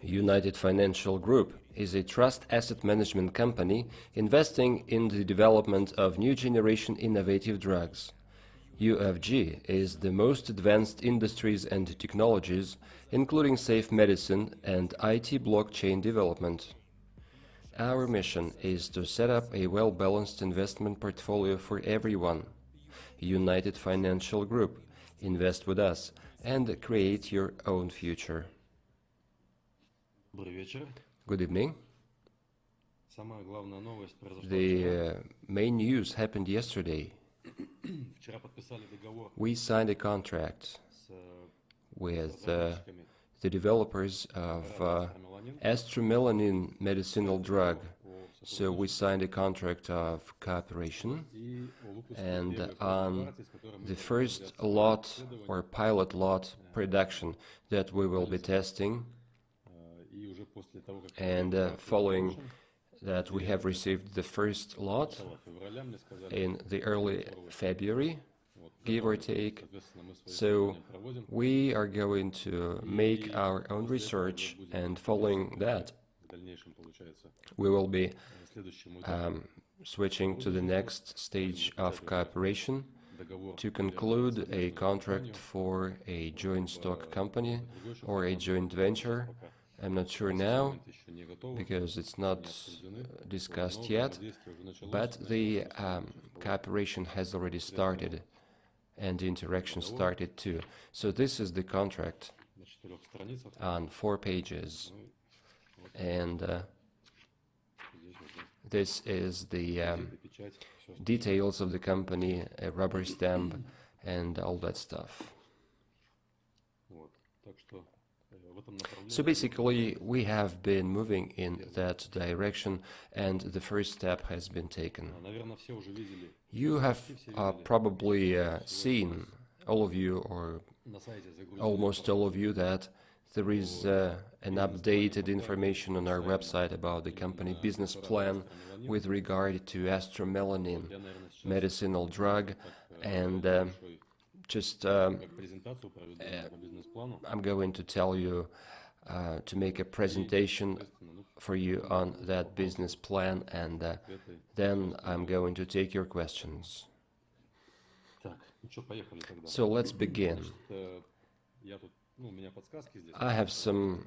United Financial Group is a trust asset management company investing in the development of new generation innovative drugs. UFG is the most advanced industries and technologies, including safe medicine and IT blockchain development. Our mission is to set up a well-balanced investment portfolio for everyone. United Financial Group. Invest with us and create your own future. Good evening. The main news happened yesterday. We signed a contract with the developers of astromelanin medicinal drug. So we signed a contract of cooperation, and on the first lot or pilot lot production that we will be testing, and following that we have received the first lot in the early February, give or take. So we are going to make our own research, and following that we will be switching to the next stage of cooperation to conclude a contract for a joint stock company or a joint venture. I'm not sure now, because it's not discussed yet, but the cooperation has already started, and the interaction started too. So this is the contract on 4 pages, and this is the details of the company, a rubber stamp, and all that stuff. So basically, we have been moving in that direction, and the first step has been taken. You have probably seen, all of you, or almost all of you, that there is an updated information on our website about the company business plan with regard to astromelanin medicinal drug, and I'm going to tell you to make a presentation for you on that business plan, and then I'm going to take your questions. So let's begin. I have some,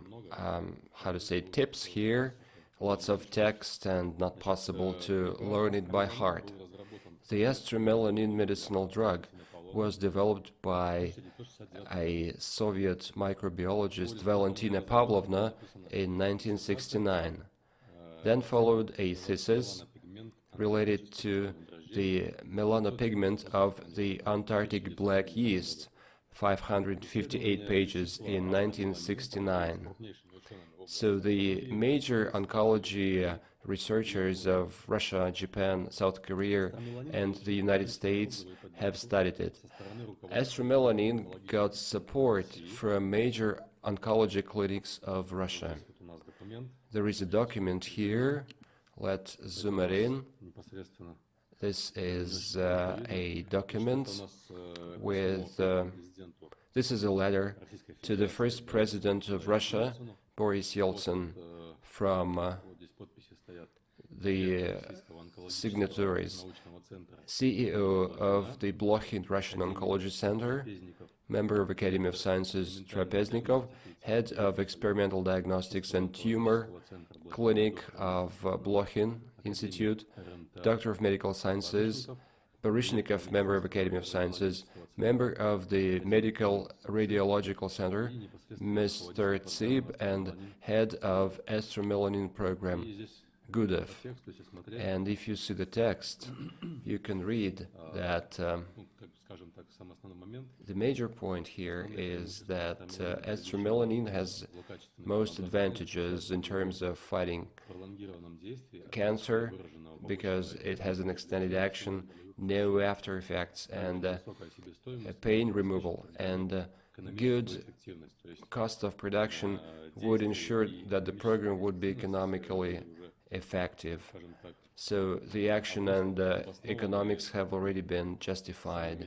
tips here, lots of text and not possible to learn it by heart. The astromelanin medicinal drug was developed by a Soviet microbiologist, Valentina Pavlovna, in 1969. Then followed a thesis related to the melanopigment of the Antarctic black yeast, 558 pages, in 1969. So the major oncology researchers of Russia, Japan, South Korea, and the United States have studied it. Astromelanin got support from major oncology clinics of Russia. There is a document here. Let's zoom it in. This is a document with... this is a letter to the first president of Russia, Boris Yeltsin, from the signatories: CEO of the Blokhin Russian Oncology Center, member of Academy of Sciences Trapeznikov, head of Experimental Diagnostics and Tumor Clinic of Blokhin Institute, Doctor of Medical Sciences, Baryshnikov, member of Academy of Sciences, member of the Medical Radiological Center, Mr. Tsib, and head of astromelanin program, Gudov. And if you see the text, you can read that the major point here is that astromelanin has most advantages in terms of fighting cancer, because it has an extended action, no after effects, and pain removal, and good cost of production would ensure that the program would be economically effective. So the action and economics have already been justified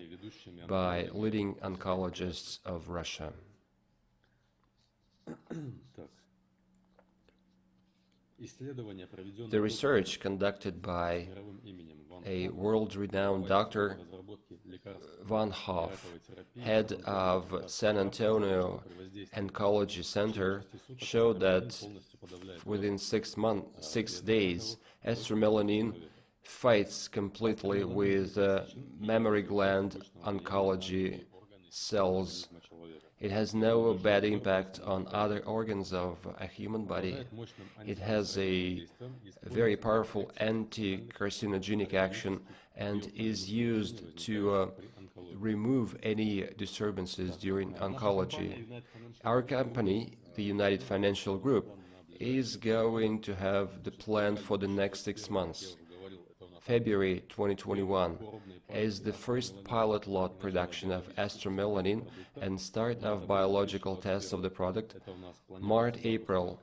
by leading oncologists of Russia. The research conducted by a world-renowned doctor, Van Hoff, head of San Antonio Oncology Center, showed that within 6 days, estromelanin fights completely with mammary gland oncology cells. It has no bad impact on other organs of a human body. It has a very powerful anti-carcinogenic action and is used to remove any disturbances during oncology. Our company, the United Financial Group, is going to have the plan for the next 6 months. February 2021 is the first pilot lot production of estromelanin and start of biological tests of the product. March-April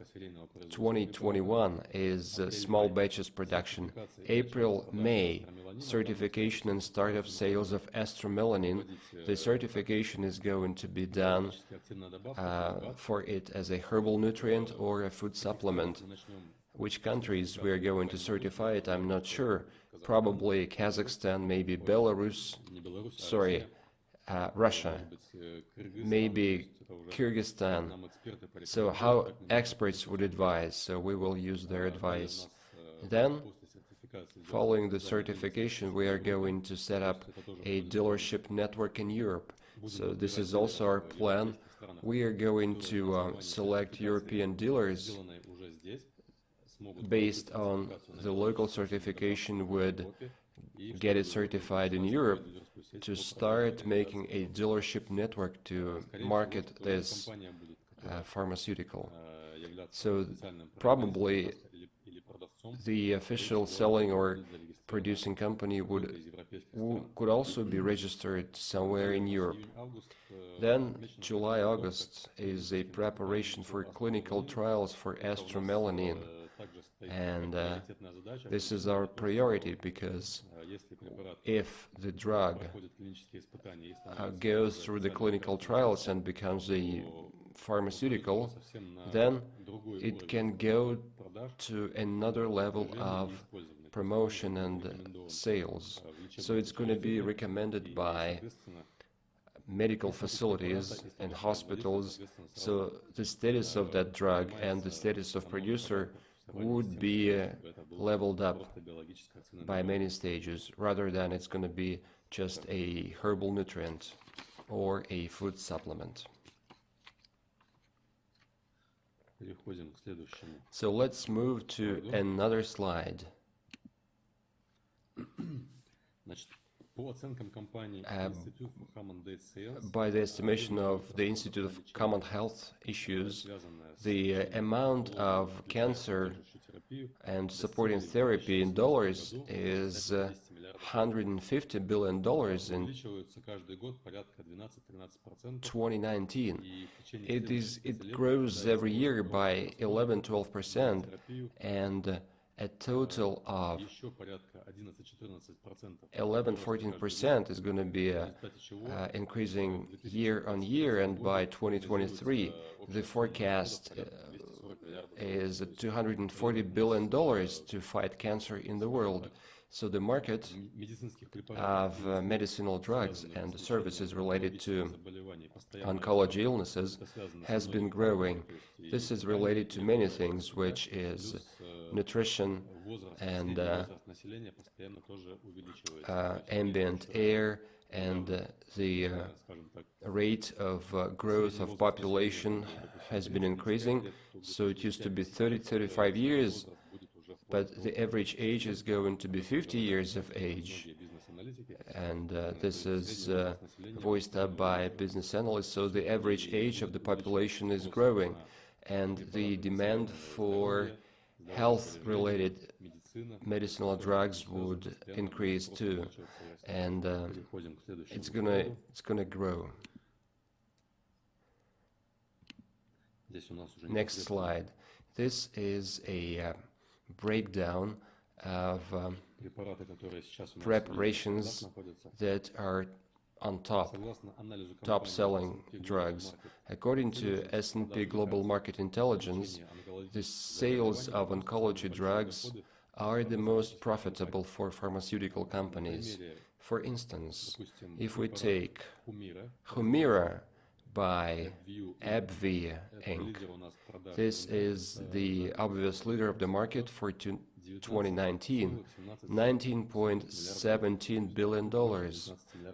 2021 is small batches production. April-May, certification and start of sales of estromelanin. The certification is going to be done for it as a herbal nutrient or a food supplement. Which countries we are going to certify it, I'm not sure. Probably Kazakhstan, maybe Belarus, Russia, maybe Kyrgyzstan. So how experts would advise, so we will use their advice. Then, following the certification, we are going to set up a dealership network in Europe. So this is also our plan. We are going to select European dealers based on the local certification would get it certified in Europe to start making a dealership network to market this pharmaceutical. So probably the official selling or producing company could also be registered somewhere in Europe. Then July-August is a preparation for clinical trials for estromelanin. And this is our priority because if the drug goes through the clinical trials and becomes a pharmaceutical, then it can go to another level of promotion and sales. So it's going to be recommended by medical facilities and hospitals. So the status of that drug and the status of producer would be leveled up by many stages, rather than it's going to be just a herbal nutrient or a food supplement. So let's move to another slide. By the estimation of the Institute of Common Health Issues, the amount of cancer and supporting therapy in dollars is $150 billion in 2019. It grows every year by 11-12%, and a total of 11-14% is going to be increasing year on year, and by 2023 the forecast is $240 billion to fight cancer in the world. So the market of medicinal drugs and services related to oncology illnesses has been growing. This is related to many things, which is nutrition and ambient air, and the rate of growth of population has been increasing. So it used to be 30-35 years, but the average age is going to be 50 years of age. And this is voiced up by business analysts. So the average age of the population is growing, and the demand for health-related medicinal drugs would increase too, and it's gonna grow. Next slide. This is a breakdown of preparations that are on top selling drugs. According to S&P Global Market Intelligence, the sales of oncology drugs are the most profitable for pharmaceutical companies. For instance, if we take Humira by AbbVie Inc., this is the obvious leader of the market for 2019, $19.17 billion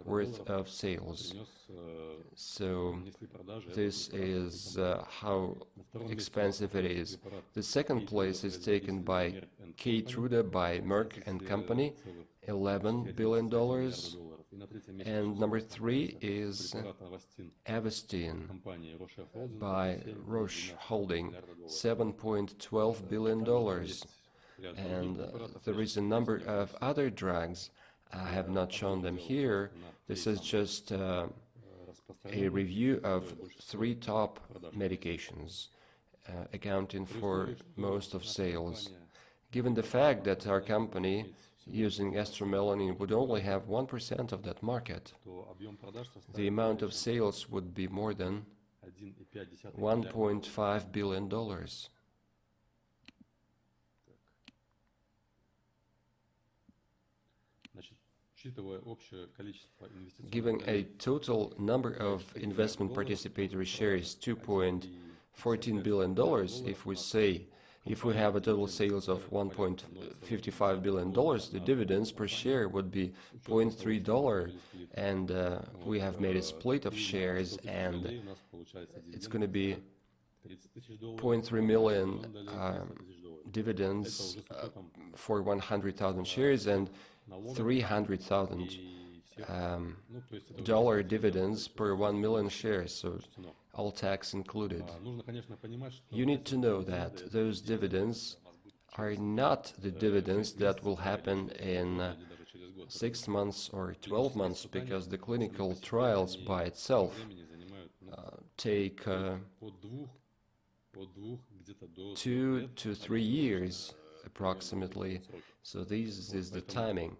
worth of sales. So this is how expensive it is. The second place is taken by Keytruda by Merck and Company, $11 billion. And number 3 is Avastin by Roche Holding, $7.12 billion. And there is a number of other drugs. I have not shown them here. This is just a review of 3 top medications, accounting for most of sales. Given the fact that our company using estromelanin would only have 1% of that market, the amount of sales would be more than $1.5 billion. Given a total number of investment participatory shares, $2.14 billion, if we have a total sales of $1.55 billion, the dividends per share would be $0.3, and we have made a split of shares, and it's going to be 0.3 million dividends for 100,000 shares and $300,000 dividends per 1 million shares, so all tax included. You need to know that those dividends are not the dividends that will happen in 6 months or 12 months, because the clinical trials by itself take 2 to 3 years approximately. So this is the timing,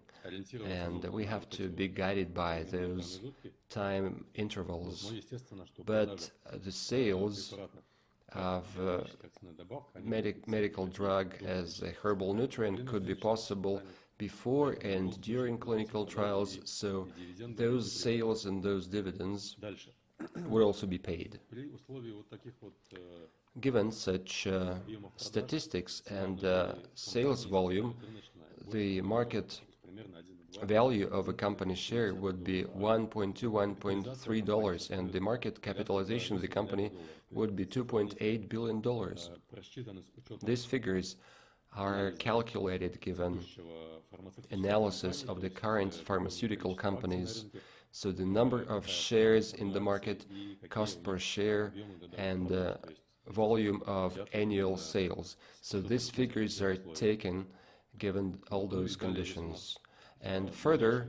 and we have to be guided by those time intervals. But the sales of medical drug as a herbal nutrient could be possible before and during clinical trials, so those sales and those dividends would also be paid. Given such statistics and sales volume, the market value of a company share would be $1.2, $1.3, and the market capitalization of the company would be $2.8 billion. These figures are calculated given analysis of the current pharmaceutical companies, so the number of shares in the market, cost per share, and volume of annual sales. So these figures are taken given all those conditions. And further,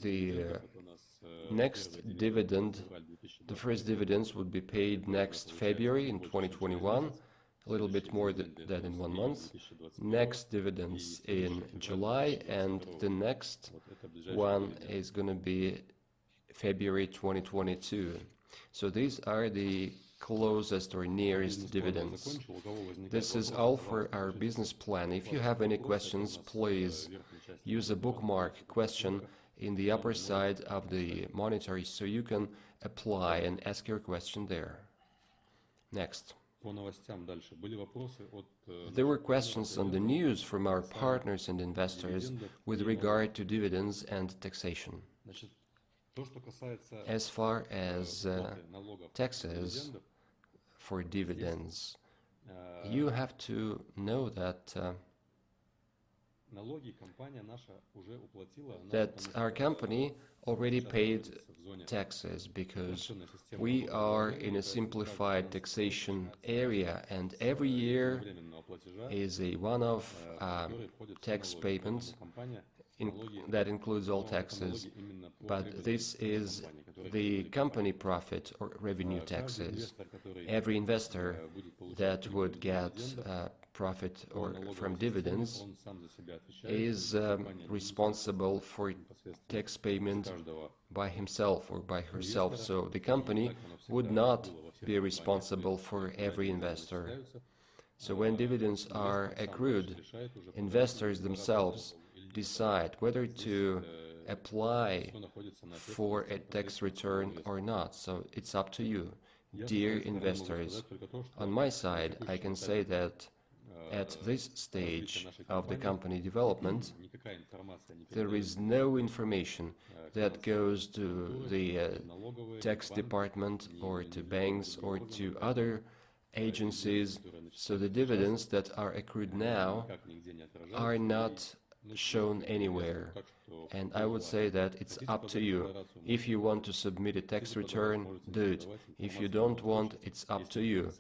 the next dividend, the first dividends would be paid next February in 2021, a little bit more than in 1 month. Next dividends in July, and the next one is going to be February 2022. So these are the closest or nearest dividends. This is all for our business plan. If you have any questions, please use a bookmark question in the upper side of the monitor so you can apply and ask your question there. Next. There were questions on the news from our partners and investors with regard to dividends and taxation. As far as taxes for dividends, you have to know that our company already paid taxes because we are in a simplified taxation area, and every year is a one-off tax payment that includes all taxes, but this is the company profit or revenue taxes. Every investor that would get profit or from dividends is responsible for tax payment by himself or by herself, so the company would not be responsible for every investor. So when dividends are accrued, investors themselves decide whether to apply for a tax return or not. So it's up to you, dear investors. On my side, I can say that at this stage of the company development, there is no information that goes to the tax department or to banks or to other agencies. So the dividends that are accrued now are not shown anywhere. And I would say that it's up to you. If you want to submit a tax return, do it. If you don't want, it's up to you.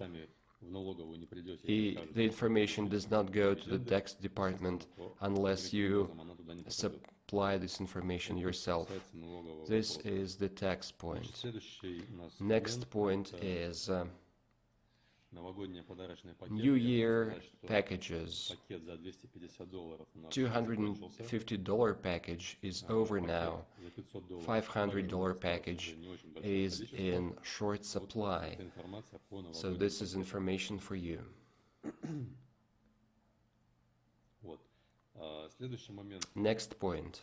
The information does not go to the tax department unless you supply this information yourself. This is the tax point. Next point is New Year packages. $250 package is over now. $500 package is in short supply. So this is information for you. Next point.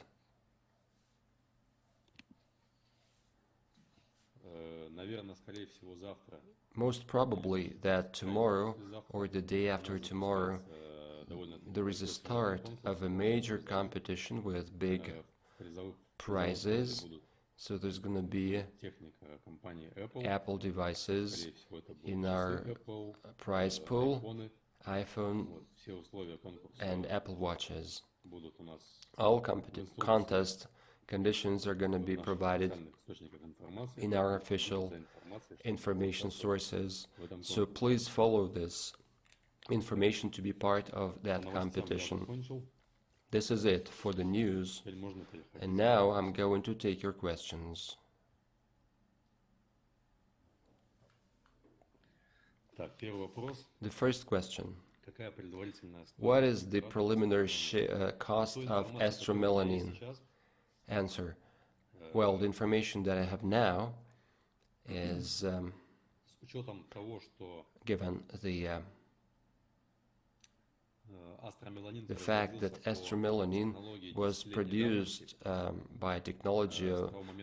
Most probably that tomorrow or the day after tomorrow there is a start of a major competition with big prizes. So there's going to be Apple devices in our prize pool, iPhone and Apple Watches. All contest conditions are going to be provided in our official information sources, so please follow this information to be part of that competition. This is it for the news, and now I'm going to take your questions. The first question. What is the preliminary cost of astromelanin? Answer. Well, the information that I have now is given the fact that astromelanin was produced by technology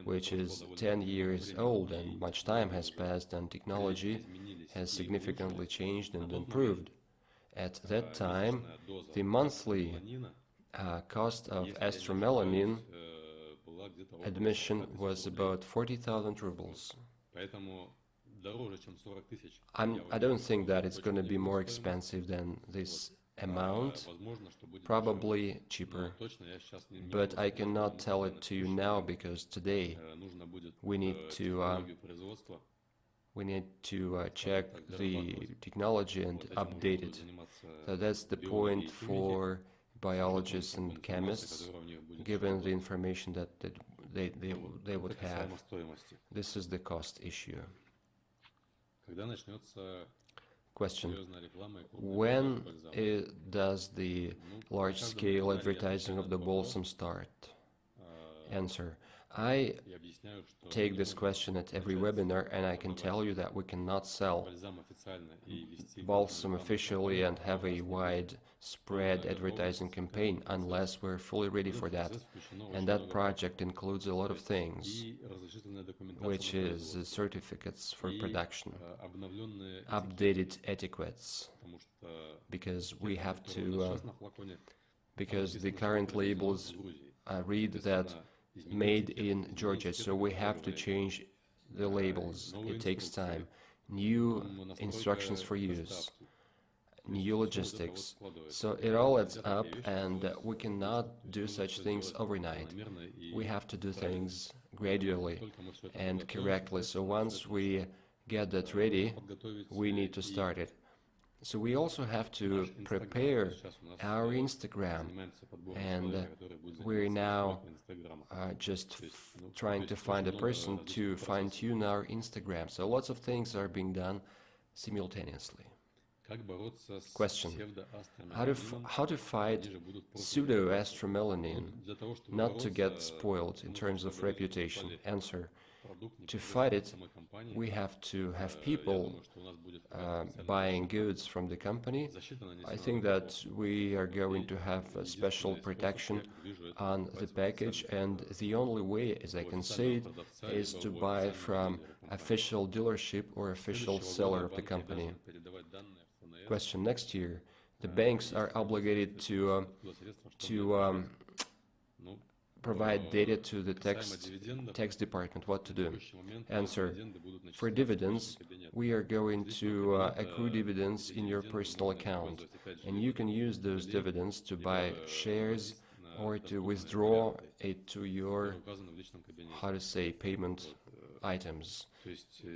which is 10 years old, and much time has passed and technology has significantly changed and improved. At that time, the monthly cost of astromelanin admission was about 40,000 rubles. I don't think that it's going to be more expensive than this amount, probably cheaper, but I cannot tell it to you now because today we need to check the technology and update it. So that's the point for biologists and chemists, given the information that they would have. This is the cost issue. Question. When does the large-scale advertising of the balsam start? Answer. I take this question at every webinar, and I can tell you that we cannot sell balsam officially and have a widespread advertising campaign unless we're fully ready for that. And that project includes a lot of things, which is certificates for production, updated etiquettes, because we have to, because the current labels read that made in Georgia, so we have to change the labels. It takes time. New instructions for use, new logistics. So it all adds up, and we cannot do such things overnight. We have to do things gradually and correctly. So once we get that ready, we need to start it. So we also have to prepare our Instagram, and we're now just trying to find a person to fine-tune our Instagram. So lots of things are being done simultaneously. Question. How to fight pseudo-astromelanin not to get spoiled in terms of reputation? Answer. To fight it, we have to have people buying goods from the company. I think that we are going to have a special protection on the package, and the only way, as I can say it, is to buy from official dealership or official seller of the company. Question: next year, the banks are obligated to provide data to the tax department. What to do? Answer: for dividends, we are going to accrue dividends in your personal account, and you can use those dividends to buy shares or to withdraw it to your, how to say, payment items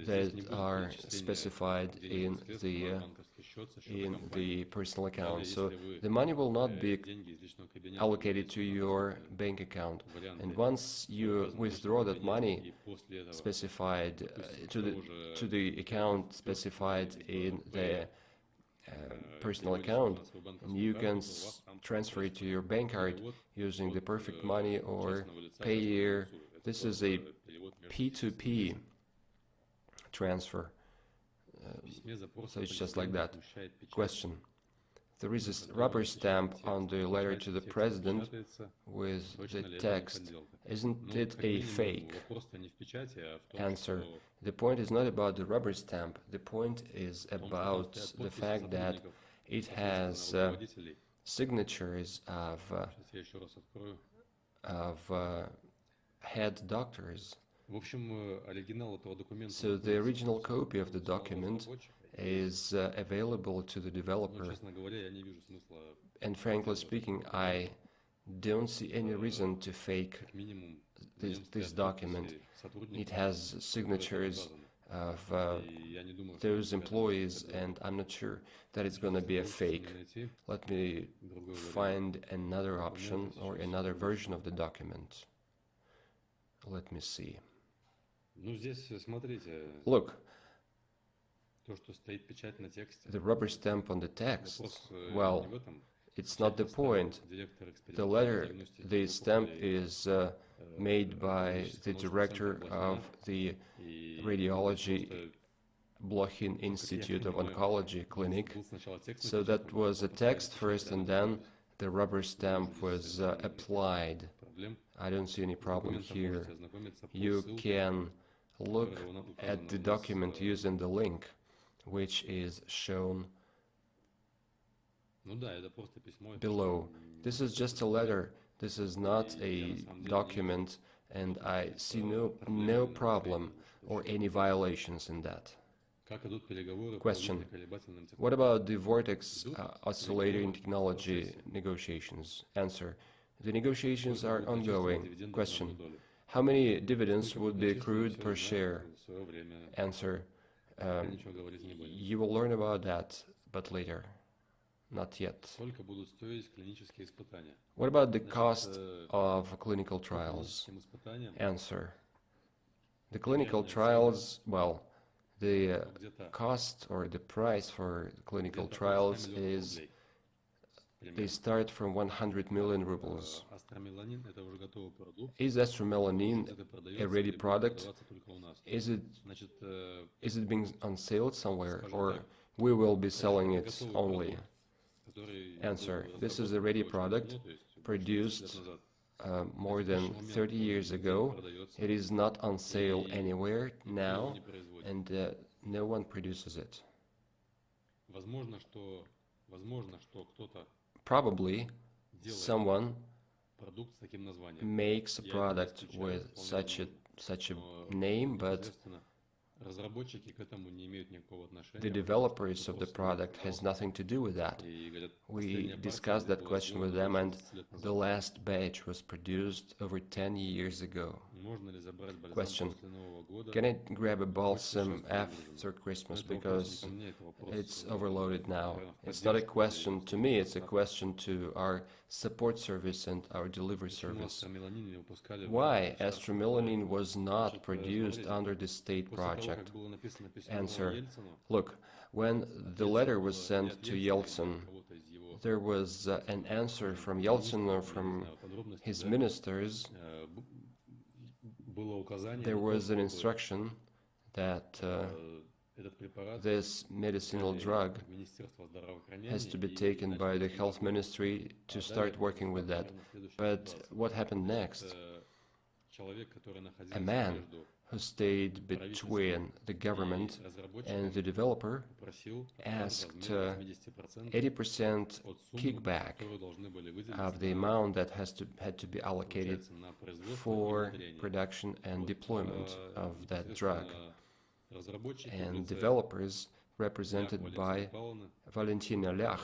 that are specified in the personal account. So the money will not be allocated to your bank account, and once you withdraw that money specified to the account specified in the personal account, and you can transfer it to your bank card using the perfect money or Payeer. This is a P2P transfer. So it's just like that. Question: there is a rubber stamp on the letter to the president with the text. Isn't it a fake? Answer: the point is not about the rubber stamp. The point is about the fact that it has signatures of head doctors. So the original copy of the document is available to the developer. And frankly speaking, I don't see any reason to fake this document. It has signatures of those employees, and I'm not sure that it's going to be a fake. Let me find another option or another version of the document. Let me see. Look, the rubber stamp on the text, well, it's not the point. The letter, the stamp is made by the director of the Radiology Blokhin Institute of Oncology Clinic. So that was a text first, and then the rubber stamp was applied. I don't see any problem here. You can look at the document using the link, which is shown below. This is just a letter. This is not a document, and I see no problem or any violations in that. Question: what about the vortex oscillating technology negotiations? Answer: the negotiations are ongoing. Question: how many dividends would be accrued per share? Answer: you will learn about that, but later. Not yet. What about the cost of clinical trials? Answer: the clinical trials, well, the cost or the price for clinical trials is, they start from 100 million rubles. Is astromelanin a ready product? Is it being on sale somewhere, or we will be selling it only? Answer: this is a ready product produced more than 30 years ago. It is not on sale anywhere now, and no one produces it. Probably someone makes a product with such a name, but the developers of the product has nothing to do with that. We discussed that question with them, and the last batch was produced over 10 years ago. Question: can I grab a balsam after Christmas, because it's overloaded now? It's not a question to me, it's a question to our support service and our delivery service. Why astromelanin was not produced under the state project? Answer: look, when the letter was sent to Yeltsin, there was an answer from Yeltsin or from his ministers there was an instruction that this medicinal drug has to be taken by the health ministry to start working with that. But what happened next? A man who stayed between the government and the developer asked 80% kickback of the amount that had to be allocated for production and deployment of that drug. And developers, represented by Valentina Lyach,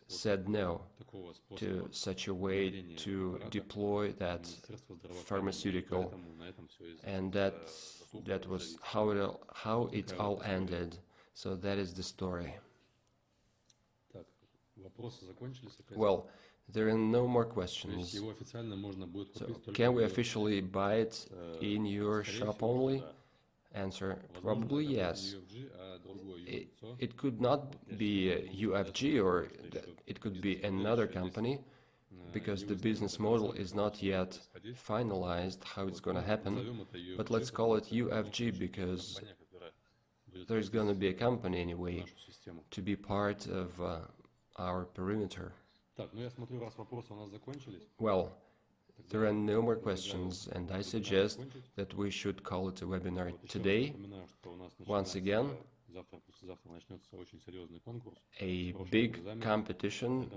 said no to such a way to deploy that pharmaceutical, and that was how it all ended. So that is the story. Well, there are no more questions. So can we officially buy it in your shop only? Answer, probably yes. It could not be UFG, or it could be another company, because the business model is not yet finalized how it's going to happen. But let's call it UFG because there's going to be a company anyway to be part of our perimeter. Well, there are no more questions, and I suggest that we should call it a webinar today. Once again, a big competition